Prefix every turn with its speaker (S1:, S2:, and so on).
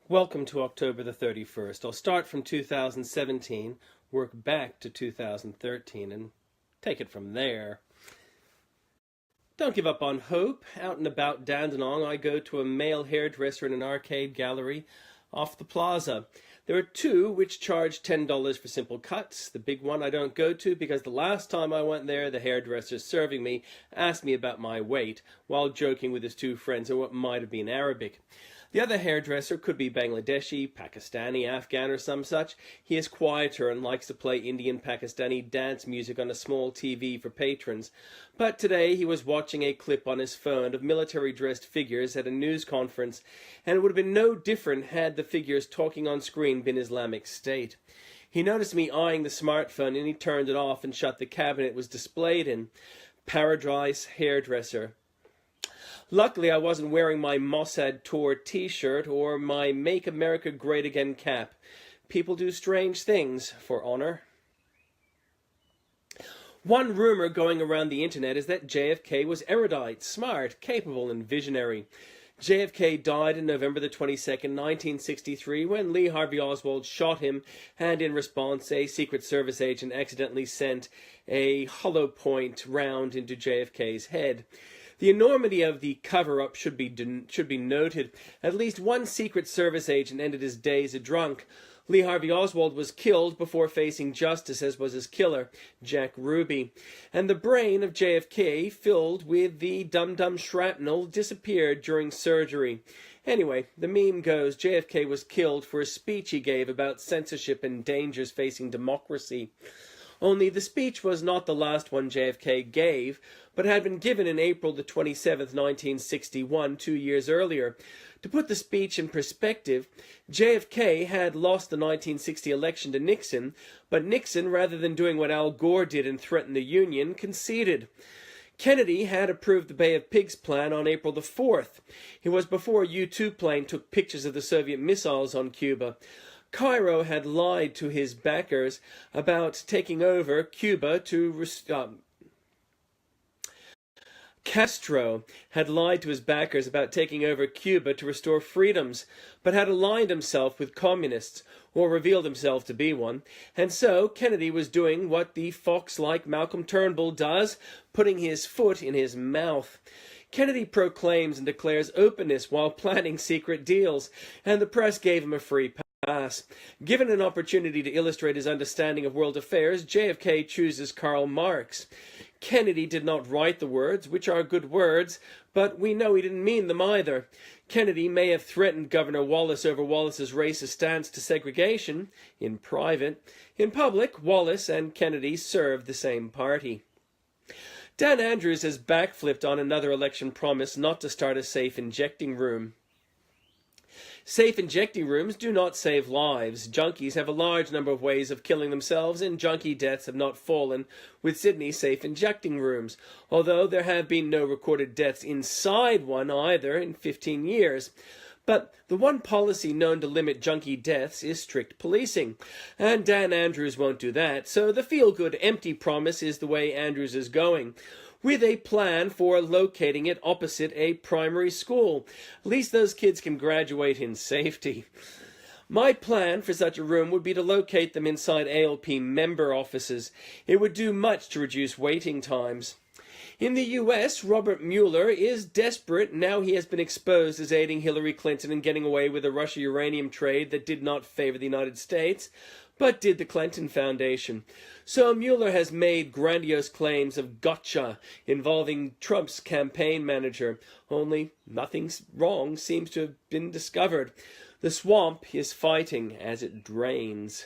S1: Welcome to October the 31st. I'll start from 2017, work back to 2013, and take it from there. Don't give up on hope. Out and about Dandenong, I go to a male hairdresser in an arcade gallery off the Plaza. There are two which charge $10 for simple cuts. The big one I don't go to because the last time I went there, the hairdresser serving me asked me about my weight while joking with his two friends in what might have been Arabic. The other hairdresser could be Bangladeshi, Pakistani, Afghan, or some such. He is quieter and likes to play Indian Pakistani dance music on a small TV for patrons. But today he was watching a clip on his phone of military-dressed figures at a news conference, and it would have been no different had the figures talking on screen been Islamic State. He noticed me eyeing the smartphone and he turned it off and shut the cabinet it was displayed in. Paradise Hairdresser. Luckily, I wasn't wearing my Mossad Tour t-shirt or my Make America Great Again cap. People do strange things for honor. One rumor going around the internet is that JFK was erudite, smart, capable, and visionary. JFK died on November the 22nd, 1963, when Lee Harvey Oswald shot him, and in response, a Secret Service agent accidentally sent a hollow point round into JFK's head. The enormity of the cover-up should be noted. At least one Secret Service agent ended his days a drunk. Lee Harvey Oswald was killed before facing justice, as was his killer, Jack Ruby. And the brain of JFK, filled with the dum-dum shrapnel, disappeared during surgery. Anyway, the meme goes, JFK was killed for a speech he gave about censorship and dangers facing democracy. Only the speech was not the last one JFK gave, but had been given in April the 27th, 1961, 2 years earlier. To put the speech in perspective, JFK had lost the 1960 election to Nixon, but Nixon, rather than doing what Al Gore did and threaten the Union, conceded. Kennedy had approved the Bay of Pigs plan on April the 4th. It was before a U-2 plane took pictures of the Soviet missiles on Cuba. Cairo had lied to his backers about taking over Cuba to Castro had lied to his backers about taking over Cuba to restore freedoms, but had aligned himself with communists, or revealed himself to be one, and so Kennedy was doing what the fox-like Malcolm Turnbull does, putting his foot in his mouth. Kennedy proclaims and declares openness while planning secret deals, and the press gave him a free pass. Given an opportunity to illustrate his understanding of world affairs, JFK chooses Karl Marx. Kennedy did not write the words, which are good words, but we know he didn't mean them either. Kennedy may have threatened Governor Wallace over Wallace's racist stance to segregation, in private. In public, Wallace and Kennedy served the same party. Dan Andrews has backflipped on another election promise not to start a safe injecting room. Safe injecting rooms do not save lives. Junkies have a large number of ways of killing themselves, and junkie deaths have not fallen with Sydney's safe injecting rooms, although there have been no recorded deaths inside one either in 15 years. But the one policy known to limit junkie deaths is strict policing, and Dan Andrews won't do that, so the feel-good empty promise is the way Andrews is going, with a plan for locating it opposite a primary school. At least those kids can graduate in safety. My plan for such a room would be to locate them inside ALP member offices. It would do much to reduce waiting times. In the US, Robert Mueller is desperate now he has been exposed as aiding Hillary Clinton in getting away with a Russia uranium trade that did not favor the United States, but did the Clinton Foundation. So Mueller has made grandiose claims of gotcha involving Trump's campaign manager, only nothing wrong seems to have been discovered. The swamp is fighting as it drains.